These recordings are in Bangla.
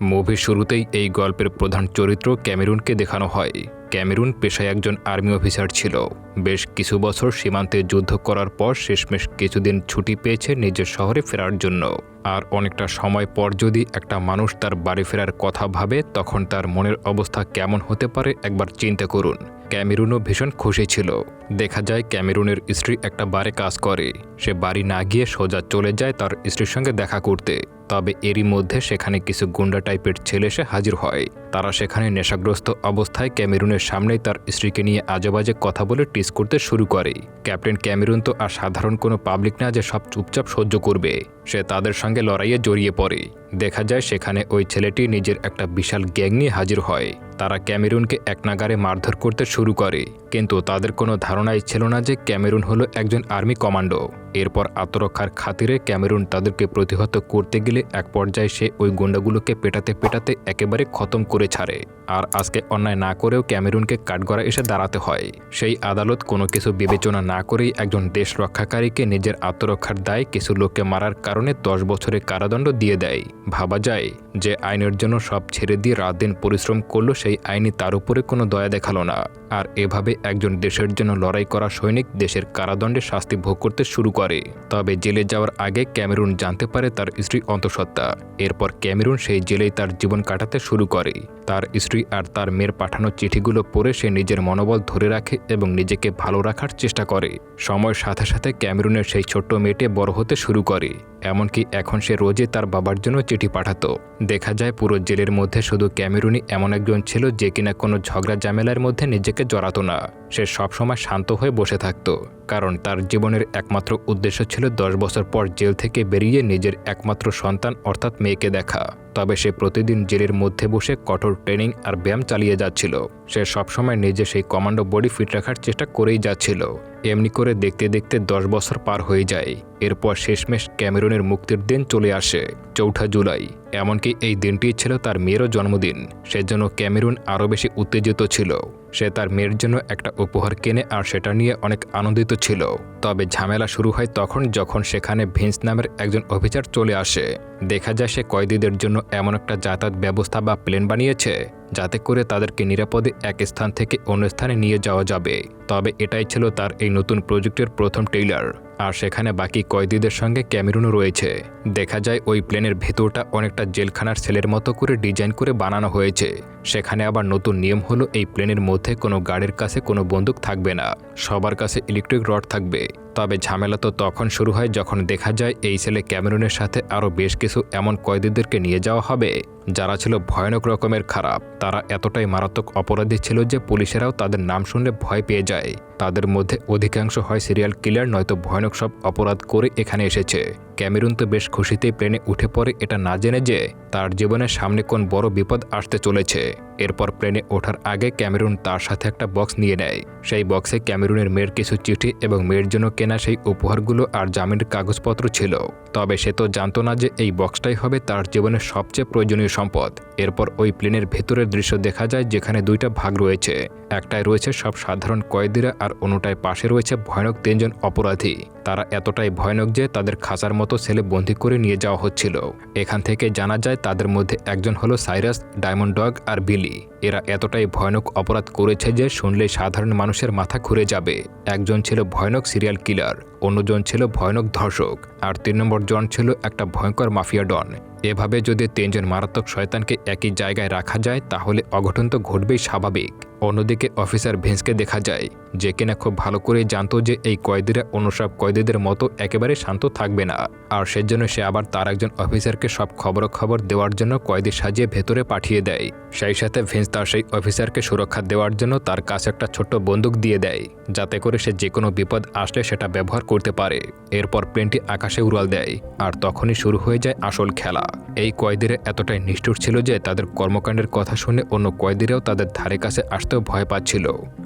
মুভির শুরুতেই এই গল্পের প্রধান চরিত্র ক্যামেরুনকে দেখানো হয়। ক্যামেরুন পেশায় একজন আর্মি অফিসার ছিল। বেশ কিছু বছর সীমান্তে যুদ্ধ করার পর শেষমেশ কিছুদিন ছুটি পেয়েছে নিজের শহরে ফেরার জন্য। আর অনেকটা সময় পর যদি একটা মানুষ তার বাড়ি ফেরার কথা ভাবে, তখন তার মনের অবস্থা কেমন হতে পারে একবার চিন্তা করুন। ক্যামেরুনও ভীষণ খুশি ছিল। দেখা যায় ক্যামেরুনের স্ত্রী একটা বারে কাজ করে। সে বাড়ি না গিয়ে সোজা চলে যায় তার স্ত্রীর সঙ্গে দেখা করতে। তবে এরই মধ্যে সেখানে কিছু গুন্ডা টাইপের ছেলে এসে হাজির হয়। তারা সেখানে নেশাগ্রস্ত অবস্থায় ক্যামেরুনের সামনেই তার স্ত্রীকে নিয়ে আজেবাজে কথা বলে টিস করতে শুরু করে। ক্যাপ্টেন ক্যামেরুন তো আর সাধারণ কোনো পাবলিক না যে সব চুপচাপ সহ্য করবে। সে তাদের সঙ্গে লড়াইয়ে জড়িয়ে পড়ে। দেখা যায় সেখানে ওই ছেলেটি নিজের একটা বিশাল গ্যাং নিয়ে হাজির হয়। তারা ক্যামেরুনকে একনাগারে মারধর করতে শুরু করে, কিন্তু তাদের কোনো ধারণাই ছিল না যে ক্যামেরুন হলো একজন আর্মি কমান্ডো। এরপর আত্মরক্ষার খাতিরে ক্যামেরুন তাদেরকে প্রতিহত করতে গেলে এক পর্যায়ে সে ওই গুন্ডাগুলোকে পেটাতে পেটাতে একেবারে খতম করে ছাড়ে। আর আজকে অন্যায় না করেও ক্যামেরুনকে কাঠগড়ায় এসে দাঁড়াতে হয়। সেই আদালত কোনো কিছু বিবেচনা না করেই একজন দেশ রক্ষাকারীকে নিজের আত্মরক্ষার দায় কিছু লোককে মারার কারণে 10 বছরের কারাদণ্ড দিয়ে দেয়। ভাবা যায় যে আইনের জন্য সব ছেড়ে দিয়ে রাত দিন পরিশ্রম করলো, সেই আইনি তার উপরে কোনো দয়া দেখালো না। আর এভাবে একজন দেশের জন্য লড়াই করা সৈনিক দেশের কারাদণ্ডে শাস্তি ভোগ করতে শুরু করে। তবে জেলে যাওয়ার আগে ক্যামেরুন জানতে পারে তার স্ত্রী অন্তঃসত্ত্বা। এরপর ক্যামেরুন সেই জেলেই তার জীবন কাটাতে শুরু করে। তার স্ত্রী আর তার মেয়ের পাঠানো চিঠিগুলো পড়ে সে নিজের মনোবল ধরে রাখে এবং নিজেকে ভালো রাখার চেষ্টা করে। সময়ের সাথে সাথে ক্যামেরুনের সেই ছোট্ট মেয়েটি বড় হতে শুরু করে। এমনকি এখন সে রোজই তার বাবার জন্য চিঠি পাঠাতো। দেখা যায় পুরো জেলের মধ্যে শুধু ক্যামেরুনই এমন একজন ছিল যে কিনা কোনো ঝগড়া ঝামেলার মধ্যে নিজেকে জড়াতো না। সে সবসময় শান্ত হয়ে বসে থাকত, কারণ তার জীবনের একমাত্র উদ্দেশ্য ছিল 10 বছর পর জেল থেকে বেরিয়ে নিজের একমাত্র সন্তান অর্থাৎ মেয়েকে দেখা। তবে সে প্রতিদিন জেলের মধ্যে বসে কঠোর ট্রেনিং আর ব্যায়াম চালিয়ে যাচ্ছিল। সে সবসময় নিজে সেই কমান্ডো বডি ফিট রাখার চেষ্টা করেই যাচ্ছিল। এমনি করে দেখতে দেখতে 10 বছর পার হয়ে যায়। এরপর শেষমেশ ক্যামেরুনের মুক্তির দিন চলে আসে 4 জুলাই। এমনকি এই দিনটি ছিল তার মেয়েরও জন্মদিন। সেজন্য ক্যামেরুন আরও বেশি উত্তেজিত ছিল। সে তার মেয়ের জন্য একটা উপহার কেনে আর সেটা নিয়ে অনেক আনন্দিত ছিল। তবে ঝামেলা শুরু হয় তখন যখন সেখানে ভিন্স নামের একজন অফিসার চলে আসে। দেখা যায় সে কয়েদিদের জন্য এমন একটা যাতায়াত ব্যবস্থা বা প্লেন বানিয়েছে যাতে করে তাদেরকে নিরাপদে এক স্থান থেকে অন্য স্থানে নিয়ে যাওয়া যাবে। তবে এটাই ছিল তার এই নতুন প্রজেক্টের প্রথম ট্রেইলার। আর সেখানে বাকি কয়েদিদের সঙ্গে ক্যামেরুনও রয়েছে। দেখা যায় ওই প্লেনের ভেতরটা অনেকটা জেলখানার সেলের মতো করে ডিজাইন করে বানানো হয়েছে। সেখানে আবার নতুন নিয়ম হলো এই প্লেনের মধ্যে কোনো গার্ডের কাছে কোনো বন্দুক থাকবে না, সবার কাছে ইলেকট্রিক রড থাকবে। তবে ঝামেলা তো তখন শুরু হয় যখন দেখা যায় এই ছেলে ক্যামেরুনের সাথে আরও বেশ কিছু এমন কয়েদিদেরকে নিয়ে যাওয়া হবে যারা ছিল ভয়ানক রকমের খারাপ। তারা এতটাই মারাত্মক অপরাধী ছিল যে পুলিশেরাও তাদের নাম শুনলে ভয় পেয়ে যায়। তাদের মধ্যে অধিকাংশ হয় সিরিয়াল কিলার, নয়তো ভয়ানক সব অপরাধ করে এখানে এসেছে। ক্যামেরুন তো বেশ খুশিতেই প্লেনে উঠে পড়ে, এটা না জেনে যে তার জীবনের সামনে কোন বড় বিপদ আসতে চলেছে। এরপর প্লেনে ওঠার আগে ক্যামেরুন তার সাথে একটা বক্স নিয়ে নেয়। সেই বক্সে ক্যামেরুনের মেয়ের কিছু চিঠি এবং মেয়ের জন্য কেনা সেই উপহারগুলো আর জামিনের কাগজপত্র ছিল। তবে সে তো জানতো না যে এই বক্সটাই হবে তার জীবনের সবচেয়ে প্রয়োজনীয় সম্পদ। এরপর ওই প্লেনের ভেতরের দৃশ্য দেখা যায় যেখানে 2টা ভাগ রয়েছে। একটায় রয়েছে সব সাধারণ কয়েদিরা আর অন্যটায় পাশে রয়েছে ভয়ানক 3 জন অপরাধী। তারা এতটাই ভয়ানক যে তাদের খাঁচার মতো ছেলে বন্দী করে নিয়ে যাওয়া হচ্ছিল। এখান থেকে জানা যায় তাদের মধ্যে একজন হলো সাইরাস, ডায়মন্ড ডগ আর বিলি। এরা এতটাই ভয়ানক অপরাধ করেছে যে শুনলেই সাধারণ মানুষের মাথা ঘুরে যাবে। একজন ছিল ভয়ানক সিরিয়াল কিলার, অন্যজন ছিল ভয়ানক ধর্ষক, আর 3 নম্বর জন ছিল একটা ভয়ঙ্কর মাফিয়া ডন। এভাবে যদি 3 জন মারাত্মক শয়তানকে একই জায়গায় রাখা যায় তাহলে অঘটন তো ঘটবেই স্বাভাবিক। অন্যদিকে অফিসার ভিন্সকে দেখা যায় যে কিনা খুব ভালো করে জানতো যে এই কয়েদিরা অন্য সব কয়েদিদের মতো একেবারে শান্ত থাকবে না। আর সেজন্য সে আবার তার একজন অফিসারকে সব খবর দেওয়ার জন্য কয়েদি সাজিয়ে ভেতরে পাঠিয়ে দেয়। সেই সাথে ভিন্স তার সেই অফিসারকে সুরক্ষা দেওয়ার জন্য তার কাছে একটা ছোট্ট বন্দুক দিয়ে দেয়, যাতে করে সে যে কোনো বিপদ আসলে সেটা ব্যবহার করতে পারে। এরপর প্লেনটি আকাশে উড়াল দেয় আর তখনই শুরু হয়ে যায় আসল খেলা। এই কয়েদিরা এতটাই নিষ্ঠুর ছিল যে তাদের কর্মকাণ্ডের কথা শুনে অন্য কয়েদিরাও তাদের ধারে কাছে আসতেও ভয় পাচ্ছিল।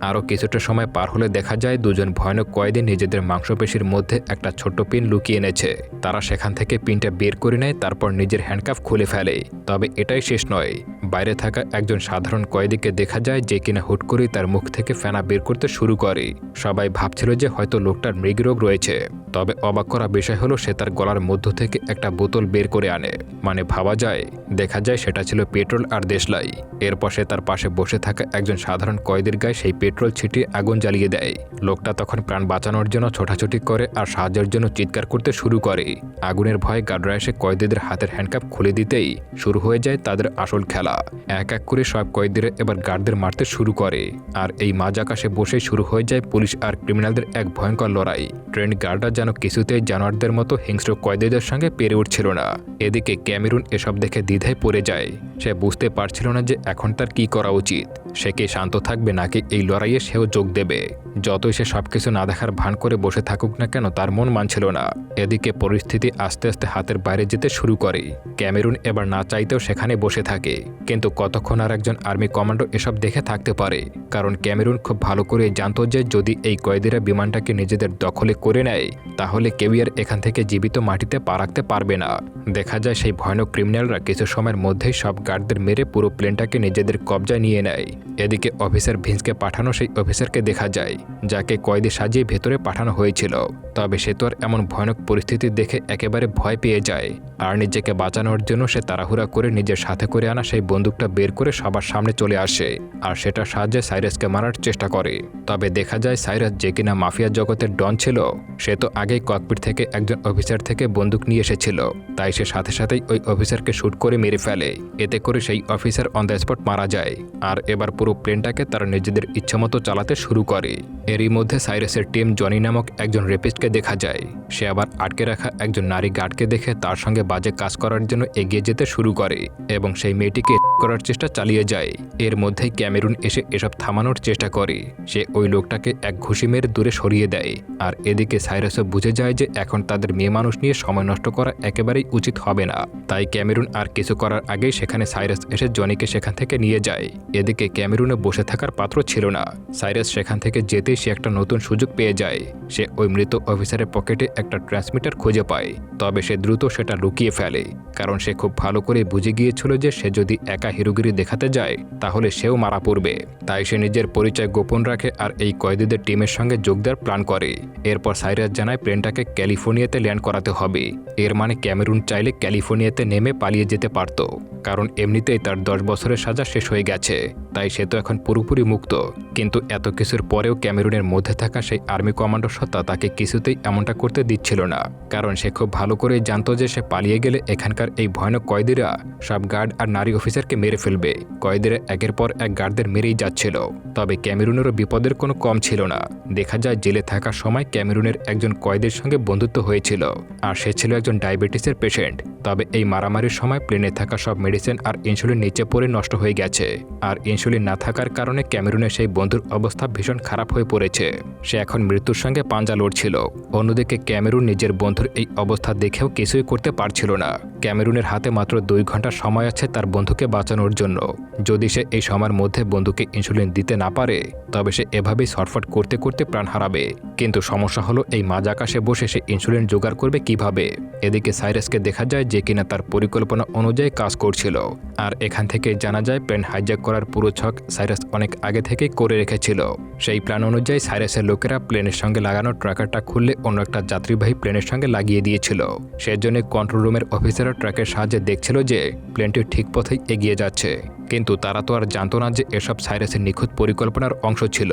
আরও কিছুটা সময় পার হলে দেখা যায় 2 জন ভয়ানক কয়েদি নিজেদের মাংসপেশির মধ্যে একটা ছোট্ট পিন লুকিয়ে এনেছে। তারা সেখান থেকে পিনটা বের করে নেয়, তারপর নিজের হ্যান্ডকাফ খুলে ফেলে। তবে এটাই শেষ নয়, বাইরে থাকা একজন সাধারণ কয়েদিকে দেখা যায় যে কিনা হুট করেই তার মুখ থেকে ফেনা বের করতে শুরু করে। সবাই ভাবছিল যে হয়তো লোকটার মৃগরোগ রয়েছে। তবে অবাক করা বিষয় হলো সে তার গলার মধ্য থেকে একটা বোতল বের করে আনে। মানে ভাবা যায়, দেখা যায় সেটা ছিল পেট্রোল আর দেশলাই। এরপর সে তার পাশে বসে থাকা একজন সাধারণ কয়েদির গায়ে সেই পেট্রোল ছিটিয়ে আগুন জ্বালিয়ে দেয়। লোকটা তখন প্রাণ বাঁচানোর জন্য ছোটাছুটি করে আর সাহায্যের জন্য চিৎকার করতে শুরু করে। আগুনের ভয়ে গার্ডরা এসে কয়েদিদের হাতের হ্যান্ডকাপ খুলে দিতেই শুরু হয়ে যায় তাদের আসল খেলা। এক এক করে সব কয়েদিরা এবার গার্ডদের মারতে শুরু করে। আর এই মাঝ আকাশে বসে শুরু হয়ে যায় পুলিশ আর ক্রিমিনালদের এক ভয়ঙ্কর লড়াই। ট্রেন্ড গার্ডরা যেন কিছুতেই জানোয়ারদের মতো হিংস্র কয়েদিদের সঙ্গে পেরে উঠছিল না। এদিকে ক্যামেরুন এসব দেখে দ্বিধায় পড়ে যায়। সে বুঝতে পারছিল না যে এখন তার কি করা উচিত। সে কি শান্ত থাকবে নাকি এই লড়াইয়ে সেও যোগ দেবে? যতই সে সবকিছু না দেখার ভান করে বসে থাকুক না কেন, তার মন মানছিল না। এদিকে পরিস্থিতি আস্তে আস্তে হাতের বাইরে যেতে শুরু করে। ক্যামেরুন এবার না চাইতেও সেখানে বসে থাকে। কিন্তু কতক্ষণ আর একজন আর্মি কমান্ডো এসব দেখে থাকতে পারে? কারণ ক্যামেরুন খুব ভালো করে জানত যে যদি এই কয়েদিরা বিমানটাকে নিজেদের দখলে করে নেয় তাহলে কেউই আর এখান থেকে জীবিত মাটিতে পা রাখতে পারবে না। দেখা যায় সেই ভয়ানক ক্রিমিনালরা কিছু সময়ের মধ্যেই সব গার্ডদের মেরে পুরো প্লেনটাকে নিজেদের কবজায় নিয়ে নেয়। এদিকে অফিসার ভিন্সকে পাঠানো সেই অফিসারকে দেখা যায় যাকে কয়েদি সাজিয়ে ভেতরে পাঠানো হয়েছিল। তবে সে তো আর এমন ভয়ানক পরিস্থিতি দেখে একেবারে ভয় পেয়ে যায়। আর নিজেকে বাঁচানোর জন্য সে তাড়াহুড়া করে নিজের সাথে করে আনা সেই বন্দুকটা বের করে সবার সামনে চলে আসে আর সেটার সাহায্যে সাইরাসকে মারার চেষ্টা করে। তবে দেখা যায় সাইরাস যে কিনা মাফিয়া জগতের ডন ছিল, সে তো আগেই ককপিট থেকে একজন অফিসার থেকে বন্দুক নিয়ে এসেছিল। তাই সে সাথে সাথেই ওই অফিসারকে শুট করে মেরে ফেলে। এতে করে সেই অফিসার অন দ্য স্পট মারা যায়। আর এবার পুরো প্লেনটাকে তারা নিজেদের ইচ্ছামতো চালাতে শুরু করে। এরই মধ্যে সাইরাসের টিম জনি নামক একজন রেপিস্টকে দেখা যায়। সে আবার আটকে রাখা একজন নারী গার্ডকে দেখে তার সঙ্গে বাজে কাজ করার জন্য এগিয়ে যেতে শুরু করে এবং সেই মেয়েটিকে করার চেষ্টা চালিয়ে যায়। এর মধ্যেই ক্যামেরুন এসে এসব থামানোর চেষ্টা করে। সে ওই লোকটাকে এক ঘুষি মেরে দূরে সরিয়ে দেয়। আর এদিকে সাইরাসও বুঝে যায় যে এখন তাদের মেয়ে মানুষ নিয়ে সময় নষ্ট করা একেবারেই উচিত হবে না। তাই ক্যামেরুন আর কিছু করার আগেই সেখানে সাইরাস এসে জনিকে সেখান থেকে নিয়ে যায়। এদিকে ক্যামেরুনে বসে থাকার পাত্র ছিল না। সাইরাস সেখান থেকে যেতেই সে একটা নতুন সুযোগ পেয়ে যায়। সে ওই মৃত অফিসারের পকেটে একটা ট্রান্সমিটার খুঁজে পায়। তবে সে দ্রুত সেটা লুকিয়ে ফেলে, কারণ সে খুব ভালো করে বুঝে গিয়েছিল যে সে যদি একা হিরোগিরি দেখাতে যায় তাহলে সেও মারা পড়বে। তাই সে নিজের পরিচয় গোপন রাখে আর এই কয়েদিদের টিমের সঙ্গে যোগ দেওয়ার প্ল্যান করে। এরপর সাইরাস জানায় প্লেনটাকে ক্যালিফোর্নিয়াতে ল্যান্ড করাতে হবে। এর মানে ক্যামেরুন চাইলে ক্যালিফোর্নিয়াতে নেমে পালিয়ে যেতে পারত, কারণ এমনিতেই তার 10 বছরের সাজা শেষ হয়ে গেছে। তাই সে তো এখন পুরোপুরি মুক্ত। কিন্তু এত কিছুর পরেও ক্যামেরুনের মধ্যে থাকা সেই আর্মি কমান্ডো সত্তা তাকে কিছুতেই এমনটা করতে দিচ্ছিল না, কারণ সে খুব ভালো করে জানত যে সে পালিয়ে গেলে এখানকার এই ভয়ানক কয়েদিরা সব গার্ড আর নারী অফিসারকে মেরে ফেলবে। কয়েদিরা একের পর এক গার্ডদের মেরেই যাচ্ছিল। তবে ক্যামেরুনেরও বিপদের কোনো কম ছিল না। দেখা যায় জেলে থাকার সময় ক্যামেরুনের একজন কয়েদির সঙ্গে বন্ধুত্ব হয়েছিল, আর সে ছিল একজন ডায়াবেটিসের পেশেন্ট। তবে এই মারামারির সময় প্লেনে থাকা সব মেডিসিন আর ইনসুলিন নিচে পড়ে নষ্ট হয়ে গেছে। আর ইনসুলিন না থাকার কারণে ক্যামেরুনের সেই বন্ধুর অবস্থা ভীষণ খারাপ হয়ে পড়েছে। সে এখন মৃত্যুর সঙ্গে পাঞ্জা লড়ছিল। অন্যদিকে ক্যামেরুন নিজের বন্ধুর এই অবস্থা দেখেও কিছুই করতে পারছিল না। ক্যামেরুনের হাতে মাত্র 2 ঘন্টা সময় আছে তার বন্ধুকে বাঁচানোর জন্য। যদি সে এই সময়ের মধ্যে বন্ধুকে ইনসুলিন দিতে না পারে তবে সে এভাবেই ছটফট করতে করতে প্রাণ হারাবে। কিন্তু সমস্যা হলো এই মাঝ আকাশে বসে সে ইনসুলিন জোগাড় করবে কিভাবে? এদিকে সাইরাসকে দেখা যায় যে কিনা তার পরিকল্পনা অনুযায়ী কাজ করছিল। আর এখান থেকে জানা যায় প্লেন হাইজ্যাক করার পুরো ছক সাইরাস অনেক আগে থেকেই করে রেখেছিল। সেই প্ল্যান অনুযায়ী সাইরাসের লোকেরা প্লেনের সঙ্গে লাগানো ট্র্যাকারটা খুললে অন্য একটা যাত্রীবাহী প্লেনের সঙ্গে লাগিয়ে দিয়েছিল। সেজন্য কন্ট্রোল রুমের অফিসাররা ট্র্যাকের সাহায্যে দেখছিল যে প্লেনটি ঠিক পথেই এগিয়ে যাচ্ছে। কিন্তু তারা তো আর জানতো না যে এসব সাইরাসের নিখুঁত পরিকল্পনার অংশ ছিল।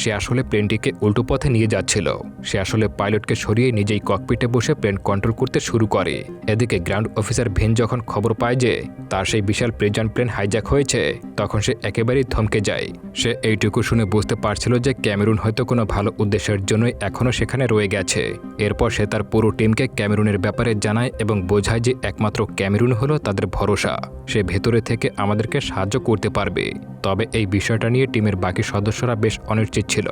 সে আসলে প্লেনটিকে উল্টো পথে নিয়ে যাচ্ছিল। সে আসলে পাইলটকে সরিয়ে নিজেই ককপিটে বসে প্লেন কন্ট্রোল করতে শুরু করে। এদিকে গ্রাউন্ড অফিসার ভিন যখন খবর পায় যে তার সেই বিশাল প্রিজন প্লেন হাইজ্যাক হয়েছে তখন সে একেবারেই থমকে যায়। সে এইটুকু শুনে বুঝতে পারছিল যে ক্যামেরুন হয়তো কোনো ভালো উদ্দেশ্যের জন্যই এখনও সেখানে রয়ে গেছে। এরপর সে তার পুরো টিমকে ক্যামেরুনের ব্যাপারে জানায় এবং বোঝায় যে একমাত্র ক্যামেরুন হলো তাদের ভরসা। সে ভেতরে থেকে আমাদেরকে সাহায্য করতে পারবে। তবে এই বিষয়টা নিয়ে টিমের বাকি সদস্যরা বেশ অনিশ্চিত ছিল।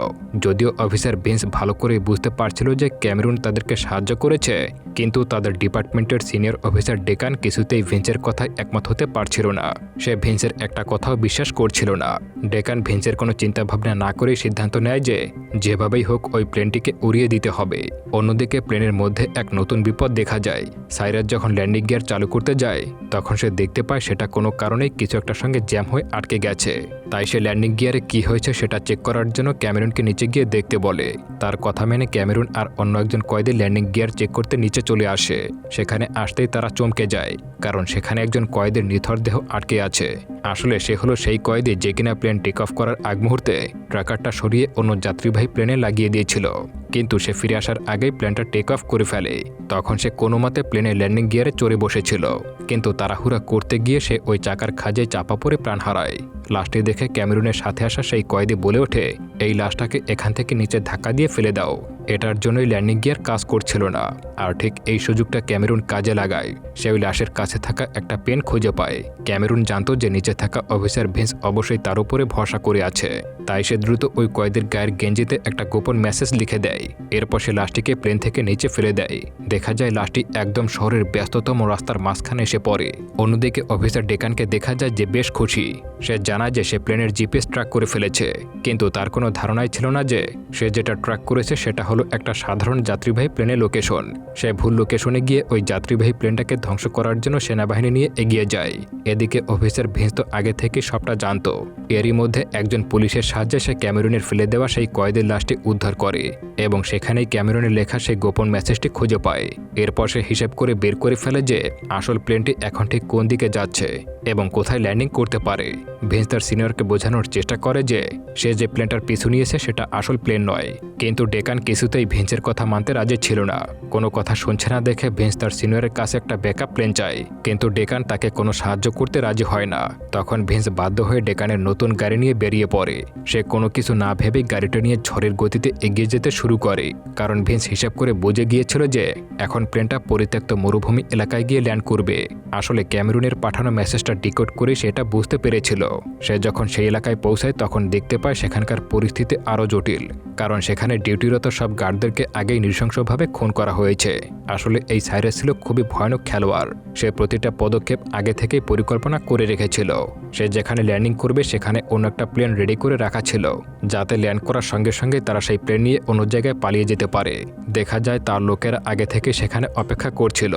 যদিও অফিসার ভিন্স ভালো করে বুঝতে পারছিল যে ক্যামেরুন তাদেরকে সাহায্য করেছে, কিন্তু তাদের ডিপার্টমেন্টের সিনিয়র অফিসার ডেকান কিছুতেই ভিন্সের কথায় একমত হতে পারছিল না। সে ভিন্সের একটা কথাও বিশ্বাস করছিল না। ডেকান ভিন্সের কোনো চিন্তাভাবনা না করেই সিদ্ধান্ত নেয় যে যেভাবেই হোক ওই প্লেনটিকে উড়িয়ে দিতে হবে। অন্যদিকে প্লেনের মধ্যে এক নতুন বিপদ দেখা যায়। সাইরাস যখন ল্যান্ডিং গিয়ার চালু করতে যায় তখন সে দেখতে পায় সেটা কোনো কারণেই কিছু একটার সঙ্গে জ্যাম হয়ে আটকে গেছে। তাই সে ল্যান্ডিং গিয়ারে কি হয়েছে সেটা চেক করার জন্য ক্যামেরুনকে নিচে গিয়ে দেখতে বলে। তার কথা মেনে ক্যামেরুন আর অন্য একজন কয়েদি ল্যান্ডিং গিয়ার চেক করতে নিচে চলে আসে। সেখানে আসতেই তারা চমকে যায়, কারণ সেখানে একজন কয়েদির নিথর দেহ আটকে আছে। আসলে সে হলো সেই কয়েদি যে কিনা প্লেন টেক অফ করার আগ মুহূর্তে ট্র্যাকারটা সরিয়ে অন্য যাত্রীবাহী প্লেনে লাগিয়ে দিয়েছিল, কিন্তু সে ফিরে আসার আগেই প্লেনটা টেক অফ করে ফেলে। তখন সে কোনো মতে প্লেনের ল্যান্ডিং গিয়ারে চড়ে বসেছিল, কিন্তু তাড়াহুড়া করতে গিয়ে সে ওই চাকার খাঁজে চাপা পড়ে প্রাণ হারায়। লাশটি দেখে ক্যামেরুনের সাথে আসা সেই কয়েদি বলে ওঠে, এই লাশটাকে এখান থেকে নিচে ধাক্কা দিয়ে ফেলে দাও, এটার জন্যই ল্যান্ডিং গিয়ার কাজ করছিল না। আর ঠিক এই সুযোগটা ক্যামেরুন কাজে লাগায়। সে ওই লাশের কাছে থাকা একটা পেন খুঁজে পায়। ক্যামেরুন জানতো যে নিচে থাকা অফিসার ভিন্স অবশ্যই তার উপরে ভরসা করে আছে, তাই সে দ্রুত ওই কয়েদির গায়ের গেঞ্জিতে একটা গোপন মেসেজ লিখে দেয়। এরপর সে লাশটিকে প্লেন থেকে নিচে ফেলে দেয়। দেখা যায় লাশটি একদম শহরের ব্যস্ততম রাস্তার মাঝখানে এসে পড়ে। অন্যদিকে অফিসার ডেকানকে দেখা যায় যে বেশ খুশি। সে জানায় যে সে প্লেনের জিপিএস ট্র্যাক করে ফেলেছে, কিন্তু তার কোনো ধারণাই ছিল না যে সে যেটা ট্র্যাক করেছে সেটা হলো একটা সাধারণ যাত্রীবাহী প্লেনের লোকেশন। সে ভুল লোকেশনে গিয়ে ওই যাত্রীবাহী প্লেনটাকে ধ্বংস করার জন্য সেনাবাহিনী নিয়ে এগিয়ে যায়। এদিকে অফিসার ভিন্স তো আগে থেকে সবটা জানতো। এরই মধ্যে একজন পুলিশের সাহায্যে সে ক্যামেরুনের ফেলে দেওয়া সেই কয়েদের লাশটি উদ্ধার করে এবং সেখানেই ক্যামেরুনের লেখা সেই গোপন মেসেজটি খুঁজে পায়। এরপর সে হিসেব করে বের করে ফেলে যে আসল প্লেনটি এখন ঠিক কোন দিকে যাচ্ছে এবং কোথায় ল্যান্ডিং করতে পারে। ভিন্স তার সিনিয়রকে বোঝানোর চেষ্টা করে যে সে যে প্লেনটার পিছু নিয়েছে সেটা আসল প্লেন নয়, কিন্তু ডেকান কিছুতেই ভিন্সের কথা মানতে রাজি ছিল না। কোনো কথা শুনছে না দেখে ভিন্স তার সিনিয়রের কাছে একটা ব্যাকআপ প্লেন চায়, কিন্তু ডেকান তাকে কোনো সাহায্য করতে রাজি হয় না। তখন ভিন্স বাধ্য হয়ে ডেকানের নতুন গাড়ি নিয়ে বেরিয়ে পড়ে। সে কোনো কিছু না ভেবেই গাড়িটা নিয়ে ঝড়ের গতিতে এগিয়ে যেতে শুরু করে, কারণ ভিন্স হিসাব করে বুঝে গিয়েছিল যে এখন প্লেনটা পরিত্যক্ত মরুভূমি এলাকায় গিয়ে ল্যান্ড করবে। আসলে ক্যামেরুনের পাঠানো মেসেজটা ডিকোড করে সেটা বুঝতে পেরেছিল। সে যখন সেই এলাকায় পৌঁছায় তখন দেখতে পায় সেখানকার পরিস্থিতি আরও জটিল, কারণ সেখানে ডিউটিরত সব গার্ডদেরকে আগেই নৃশংসভাবে খুন করা হয়েছে। আসলে এই সাইরাস ছিল খুবই ভয়ানক খেলোয়াড়। সে প্রতিটা পদক্ষেপ আগে থেকেই পরিকল্পনা করে রেখেছিল। সে যেখানে ল্যান্ডিং করবে সেখানে অন্য একটা প্লেন রেডি করে রাখা ছিল, যাতে ল্যান্ড করার সঙ্গে সঙ্গে তারা সেই প্লেন নিয়ে অন্য জায়গায় পালিয়ে যেতে পারে। দেখা যায় তার লোকেরা আগে থেকে সেখানে অপেক্ষা করছিল।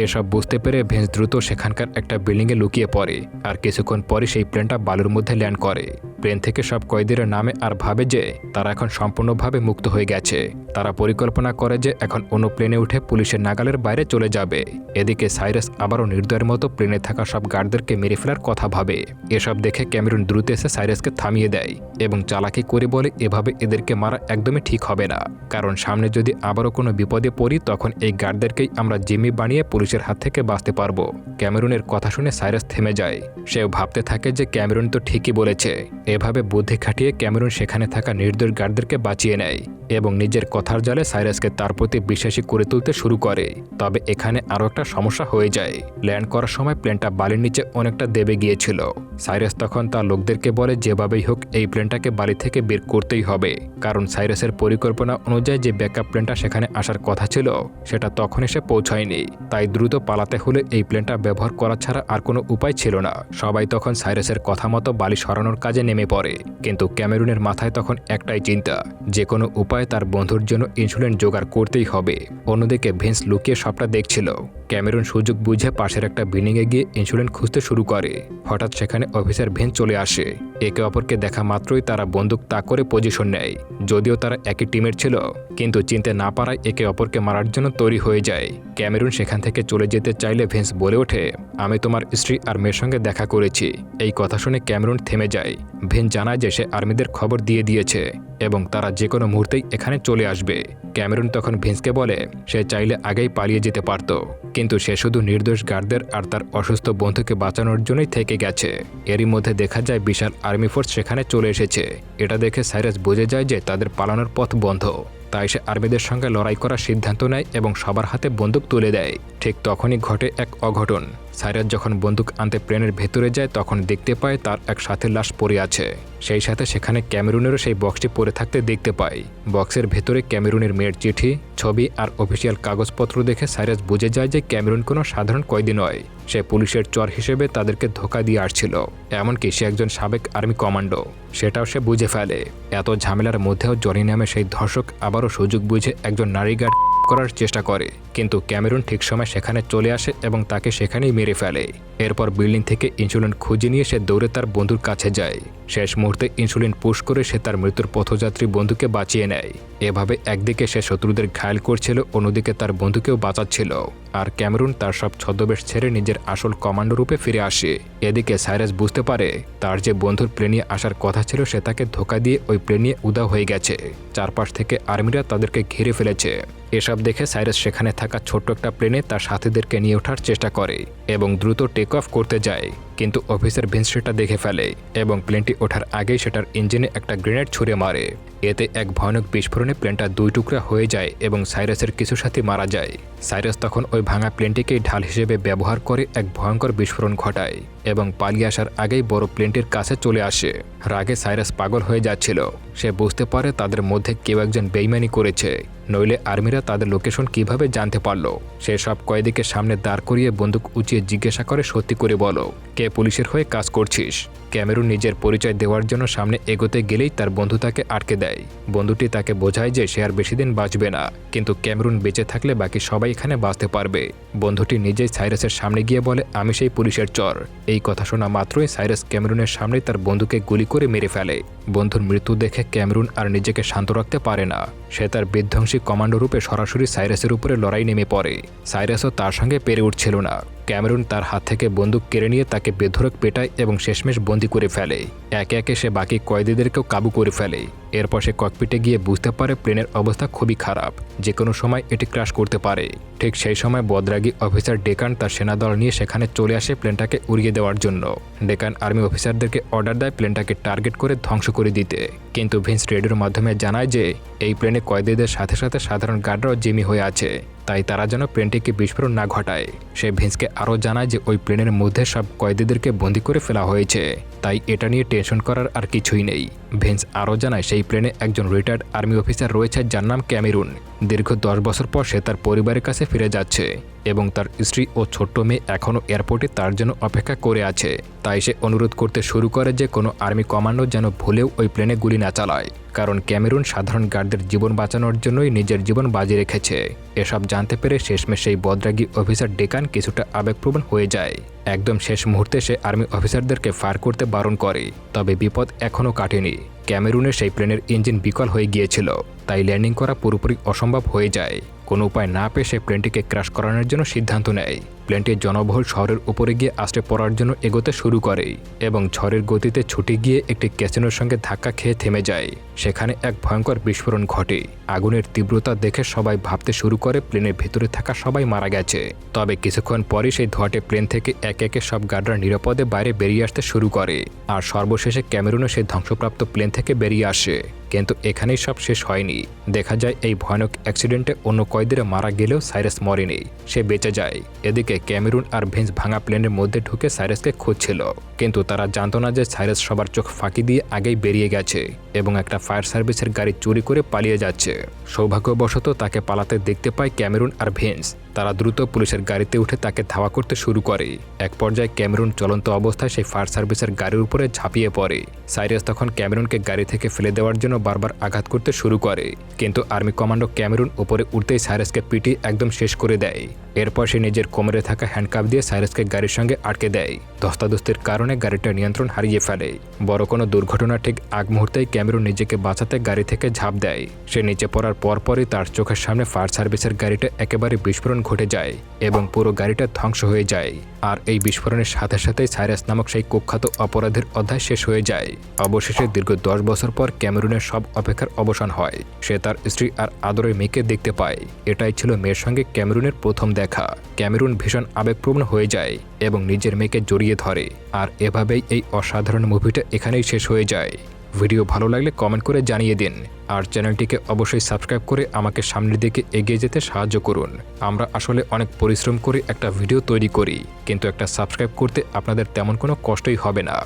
এসব বুঝতে পেরে ভিন্স দ্রুত সেখানকার একটা বিল্ডিংয়ে লুকিয়ে পড়ে, আর কিছুক্ষণ পরে সেই প্লেনটা বালুর মধ্যে ল্যান্ড করে। প্লেন থেকে সব কয়েদির নামে আর ভাবে যে তারা এখন সম্পূর্ণভাবে মুক্ত হয়ে গেছে। তারা পরিকল্পনা করে যে এখন অন্য প্লেনে উঠে পুলিশের নাগালের বাইরে চলে যাবে। এদিকে সাইরাস আবারও নির্দয়ের মতো প্লেনে থাকা সব গার্ডদেরকে মেরে ফেলার কথা ভাবে। এসব দেখে ক্যামেরুন দ্রুত এসে সাইরাসকে থামিয়ে দেয় এবং চালাকি করে বলে এভাবে এদেরকে মারা একদমই ঠিক হবে না, কারণ সামনে যদি আবারও কোনো বিপদে পড়ি তখন এই গার্ডদেরকেই আমরা জিম্মি বানিয়ে পুলিশের হাত থেকে বাঁচতে পারবো। ক্যামেরুনের কথা শুনে সাইরাস থেমে যায়। সেও ভাবতে থাকে যে ক্যামেরুন তো ঠিকই বলেছে। এভাবে বুদ্ধি খাটিয়ে ক্যামেরুন সেখানে থাকা নির্দোষ গার্ডদেরকে বাঁচিয়ে নেয় এবং নিজের কথার জালে সাইরাসকে তার প্রতি বিশ্বাসী করে তুলতে শুরু করে। তবে এখানে আরও একটা সমস্যা হয়ে যায়। ল্যান্ড করার সময় প্লেনটা বালির নিচে অনেকটা দেবে গিয়েছিল। সাইরাস তখন তার লোকদেরকে বলে যেভাবেই হোক এই প্লেনটাকে বালি থেকে বের করতেই হবে, কারণ সাইরাসের পরিকল্পনা অনুযায়ী যে ব্যাকআপ প্লেনটা সেখানে আসার কথা ছিল সেটা তখন এসে পৌঁছায়নি। তাই দ্রুত পালাতে হলে এই প্লেনটা ব্যবহার করা ছাড়া আর কোনো উপায় ছিল না। সবাই তখন সাইরাসের কথা মতো বালি সরানোর কাজে নেমে পড়ে, কিন্তু ক্যামেরুনের মাথায় তখন একটাই চিন্তা, যে কোনো উপায়ে তার বন্ধুর জন্য ইনসুলিন জোগাড় করতেই হবে। অন্যদিকে ভিন্স লুকিয়ে সবটা দেখছিল। ক্যামেরুন সুযোগ বুঝে পাশের একটা বিল্ডিংয়ে গিয়ে ইনসুলিন খুঁজতে শুরু করে। হঠাৎ সেখানে অফিসার ভিন্স চলে আসে। একে অপরকে দেখা মাত্রই তারা বন্দুক তাক করে পজিশন নেয়। যদিও তারা একই টিমের ছিল, কিন্তু চিনতে না পারায় একে অপরকে মারার জন্য তৈরি হয়ে যায়। ক্যামেরুন সেখান থেকে চলে যেতে চাইলে ভিন্স বলে ওঠে, আমি তোমার স্ত্রী আর মেয়ের সঙ্গে দেখা করেছি। এই কথা শুনে ক্যামেরুন থেমে যায়। ভিন্স জানায় যে সে আর্মিদের খবর দিয়ে দিয়েছে এবং তারা যে কোনো মুহূর্তেই এখানে চলে আসবে। ক্যামেরুন তখন ভিন্সকে বলে সে চাইলে আগেই পালিয়ে যেতে পারত, কিন্তু সে শুধু নির্দোষ গার্ডদের আর তার অসুস্থ বন্ধুকে বাঁচানোর জন্যই থেকে গেছে। এরই মধ্যে দেখা যায় বিশাল আর্মি ফোর্স সেখানে চলে এসেছে। এটা দেখে সাইরাস বুঝে যায় যে তাদের পালানোর পথ বন্ধ। তাই সে আর্মিদের সঙ্গে লড়াই করার সিদ্ধান্ত নেয় এবং সবার হাতে বন্দুক তুলে দেয়। ঠিক তখনই ঘটে এক অঘটন। সাইরাস যখন বন্দুক আনতে প্লেনের ভেতরে যায় তখন দেখতে পায় তার এক সাথীর লাশ পড়ে আছে। সেই সাথে সেখানে ক্যামেরুনেরও সেই বক্সটি পড়ে থাকতে দেখতে পায়। বক্সের ভেতরে ক্যামেরুনের মেয়ের চিঠি, ছবি আর অফিসিয়াল কাগজপত্র দেখে সাইরাস বুঝে যায় যে ক্যামেরুন কোনো সাধারণ কয়েদি নয়। সে পুলিশের চর হিসেবে তাদেরকে ধোঁকা দিয়ে আসছিল। এমনকি সে একজন সাবেক আর্মি কমান্ডো, সেটাও সে বুঝে ফেলে। এত ঝামেলার মধ্যেও জনি নামে সেই ধর্ষক আবারও সুযোগ বুঝে একজন নারী গার্ড করার চেষ্টা করে, কিন্তু ক্যামেরুন ঠিক সময় সেখানে চলে আসে এবং তাকে সেখানেই মেরে ফেলে। এরপর বিল্ডিং থেকে ইনসুলিন খুঁজে নিয়ে সে দৌড়ে তার বন্ধুর কাছে যায়। শেষ মুহূর্তে ইনসুলিন পুশ করে সে তার মৃত্যুর পথযাত্রী বন্ধুকে বাঁচিয়ে নেয়। এভাবে একদিকে সে শত্রুদের ঘায়েল করছিল, অন্যদিকে তার বন্ধুকেও বাঁচাচ্ছিল। আর ক্যামেরুন তার সব ছদ্মবেশ ছেড়ে নিজের আসল কমান্ডো রূপে ফিরে আসে। এদিকে সাইরাস বুঝতে পারে তার যে বন্ধুর প্লেনে আসার কথা ছিল সে তাকে ধোঁকা দিয়ে ওই প্লেনে উধাও হয়ে গেছে। চারপাশ থেকে আর্মিরা তাদেরকে ঘিরে ফেলেছে। এসব দেখে সাইরাস সেখানে থাকা ছোট্ট একটা প্লেনে তার সাথীদেরকে নিয়ে ওঠার চেষ্টা করে এবং দ্রুত টেক অফ করতে যায়, কিন্তু অফিসার ভিন্স সেটা দেখে ফেলে এবং প্লেনটি ওঠার আগেই সেটার ইঞ্জিনে একটা গ্রেনেড ছুঁড়ে মারে। এতে এক ভয়ানক বিস্ফোরণে প্লেনটা দুই টুকরা হয়ে যায় এবং সাইরাসের কিছু সাথী মারা যায়। সাইরাস তখন ওই ভাঙা প্লেনটিকেই ঢাল হিসেবে ব্যবহার করে এক ভয়ঙ্কর বিস্ফোরণ ঘটায় এবং পালিয়ে আসার আগেই বড় প্লেনটির কাছে চলে আসে। রাগে সাইরাস পাগল হয়ে যাচ্ছিল। সে বুঝতে পারে তাদের মধ্যে কেউ একজন বেইমানি করেছে, নইলে আর্মিরা তাদের লোকেশন কিভাবে জানতে পারল। সে সব কয়েদিকে সামনে দাঁড় করিয়ে বন্দুক উঁচিয়ে জিজ্ঞাসা করে, সত্যি করে বলো, কে পুলিশের হয়ে কাজ করছিস? ক্যামেরুন নিজের পরিচয় দেওয়ার জন্য সামনে এগোতে গেলেই তার বন্ধু তাকে আটকে দেয়। বন্ধুটি তাকে বোঝায় যে সে আর বেশি দিন বাঁচবে না, কিন্তু ক্যামেরুন বেঁচে থাকলে বাকি সবাই এখানে বাঁচতে পারবে। বন্ধুটি নিজেই সাইরাসের সামনে গিয়ে বলে, আমি সেই পুলিশের চর। এই কথা শোনা মাত্রই সাইরাস ক্যামেরুনের সামনে তার বন্ধুকে গুলি করে মেরে ফেলে। বন্ধুর মৃত্যু দেখে ক্যামেরুন আর নিজেকে শান্ত রাখতে পারে না। সে তার বিধ্বংসী কমান্ডো রূপে সরাসরি সাইরাসের উপরে লড়াই নেমে পড়ে। সাইরাসও তার সঙ্গে পেরে উঠছিল না। ক্যামেরুন তার হাত থেকে বন্দুক কেড়ে নিয়ে তাকে বেধড়ক পেটায় এবং শেষমেশ বন্দি করে ফেলে। একে একে সে বাকি কয়েদিদেরকেও কাবু করে ফেলে। এরপর সে ককপিটে গিয়ে বুঝতে পারে প্লেনের অবস্থা খুবই খারাপ, যে কোনো সময় এটি ক্র্যাশ করতে পারে। ঠিক সেই সময় বদরাগী অফিসার ডেকান তার সেনাদল নিয়ে সেখানে চলে আসে প্লেনটাকে উড়িয়ে দেওয়ার জন্য। ডেকান আর্মি অফিসারদেরকে অর্ডার দেয় প্লেনটাকে টার্গেট করে ধ্বংস করে দিতে, কিন্তু ভিন্স রেডিওর মাধ্যমে জানায় যে এই প্লেনে কয়েদিদের সাথে সাথে সাধারণ গার্ডরাও জিম্মি হয়ে আছে, তাই তারা যেন প্লেনটিকে বিস্ফোরণ না ঘটায়। সে ভিন্সকে আরও জানায় যে ওই প্লেনের মধ্যে সব কয়েদিদেরকে বন্দি করে ফেলা হয়েছে, তাই এটা নিয়ে টেনশন করার আর কিছুই নেই। ভিন্স আরও জানায় সেই প্লেনে একজন রিটায়ার্ড আর্মি অফিসার রয়েছে যার নাম ক্যামেরুন। দীর্ঘ 10 বছর পর সে তার পরিবারের কাছে ফিরে যাচ্ছে এবং তার স্ত্রী ও ছোট্ট মেয়ে এখনও এয়ারপোর্টে তার জন্য অপেক্ষা করে আছে। তাই সে অনুরোধ করতে শুরু করে যে কোনো আর্মি কমান্ডো যেন ভুলেও ওই প্লেনে গুলি না চালায়, কারণ ক্যামেরুন সাধারণ গার্ডদের জীবন বাঁচানোর জন্যই নিজের জীবন বাজি রেখেছে। এসব জানতে পেরে শেষমেশ সেই বদরাগী অফিসার ডেকান কিছুটা আবেগপ্রবণ হয়ে যায়। একদম শেষ মুহূর্তে সে আর্মি অফিসারদেরকে ফায়ার করতে বারণ করে, তবে বিপদ এখনও কাটেনি। ক্যামেরুনের সেই প্লেনের ইঞ্জিন বিকল হয়ে গিয়েছিল, তাই ল্যান্ডিং করা পুরোপুরি অসম্ভব হয়ে যায়। কোনো উপায় না পেয়ে সে প্লেনটিকে ক্র্যাশ করানোর জন্য সিদ্ধান্ত নেয়। প্লেনটি জনবহুল শহরের উপরে গিয়ে আছড়ে পড়ার জন্য এগোতে শুরু করে এবং ঝড়ের গতিতে ছুটে গিয়ে একটি ক্যাসিনোর সঙ্গে ধাক্কা খেয়ে থেমে যায়। সেখানে এক ভয়ঙ্কর বিস্ফোরণ ঘটে। আগুনের তীব্রতা দেখে সবাই ভাবতে শুরু করে প্লেনের ভেতরে থাকা সবাই মারা গেছে। তবে কিছুক্ষণ পরই সেই ধোঁয়াটে প্লেন থেকে একে একে সব গার্ডরা নিরাপদে বাইরে বেরিয়ে আসতে শুরু করে, আর সর্বশেষে ক্যামেরুনও সেই ধ্বংসপ্রাপ্ত প্লেন থেকে বেরিয়ে আসে। কিন্তু এখানেই সব শেষ হয়নি। দেখা যায় এই ভয়ানক অ্যাক্সিডেন্টে অন্য কয়েদিরা মারা গেলেও সাইরাস মরেনি, সে বেঁচে যায়। এদিকে ক্যামেরুন আর ভিন্স ভাঙা প্লেনের মধ্যে ঢুকে সাইরাসকে খুঁজছিল, কিন্তু তারা জানত না যে সাইরাস সবার চোখ ফাঁকি দিয়ে আগেই বেরিয়ে গেছে এবং একটা ফায়ার সার্ভিসের গাড়ি চুরি করে পালিয়ে যাচ্ছে। সৌভাগ্যবশত তাকে পালাতে দেখতে পায় ক্যামেরুন আর ভিন্স। তারা দ্রুত পুলিশের গাড়িতে উঠে তাকে ধাওয়া করতে শুরু করে। এক পর্যায়ে ক্যামেরুন চলন্ত অবস্থায় সেই ফায়ার সার্ভিসের গাড়ির উপরে ঝাঁপিয়ে পড়ে। সাইরাস তখন ক্যামেরুনকে গাড়ি থেকে ফেলে দেওয়ার জন্য বারবার আঘাত করতে শুরু করে, কিন্তু আর্মি কমান্ডো ক্যামেরুন উপরে উঠতেই সাইরাসকে পিটিয়ে একদম শেষ করে দেয়। এরপর সে নিজের কোমরে থাকা হ্যান্ডকাপ দিয়ে সাইরাসকে গাড়ির সঙ্গে আটকে দেয়। ধস্তাধস্তির কারণে গাড়িটা নিয়ন্ত্রণ হারিয়ে ফেলে। বড় কোনো দুর্ঘটনা ঠিক আগ মুহূর্তেই ক্যামেরুন নিজেকে বাঁচাতে গাড়ি থেকে ঝাঁপ দেয়। সে নিচে পড়ার পরপরই তার চোখের সামনে ফায়ার সার্ভিসের গাড়িটা একেবারে বিস্ফোরণ ঘটে যায় এবং পুরো গাড়িটা ধ্বংস হয়ে যায়। আর এই বিস্ফোরণের সাথে সাথেই সাইরাস নামক সেই কুখ্যাত অপরাধের অধ্যায় শেষ হয়ে যায়। অবশেষে দীর্ঘ 10 বছর পর ক্যামেরুনের সব অপেক্ষার অবসান হয়। সে তার স্ত্রী আর আদরের মেয়েকে দেখতে পায়। এটাই ছিল মেয়ের সঙ্গে ক্যামেরুনের প্রথম দেখা। ক্যামেরুন ভীষণ আবেগপ্রবণ হয়ে যায় এবং নিজের মেয়েকে জড়িয়ে ধরে। আর এভাবেই এই অসাধারণ মুভিটা এখানেই শেষ হয়ে যায়। ভিডিও ভালো লাগলে কমেন্ট করে জানিয়ে দিন আর চ্যানেলটিকে অবশ্যই সাবস্ক্রাইব করে আমাকে সামনের দিকে এগিয়ে যেতে সাহায্য করুন। আমরা আসলে অনেক পরিশ্রম করে একটা ভিডিও তৈরি করি, কিন্তু একটা সাবস্ক্রাইব করতে আপনাদের তেমন কোনো কষ্টই হবে না।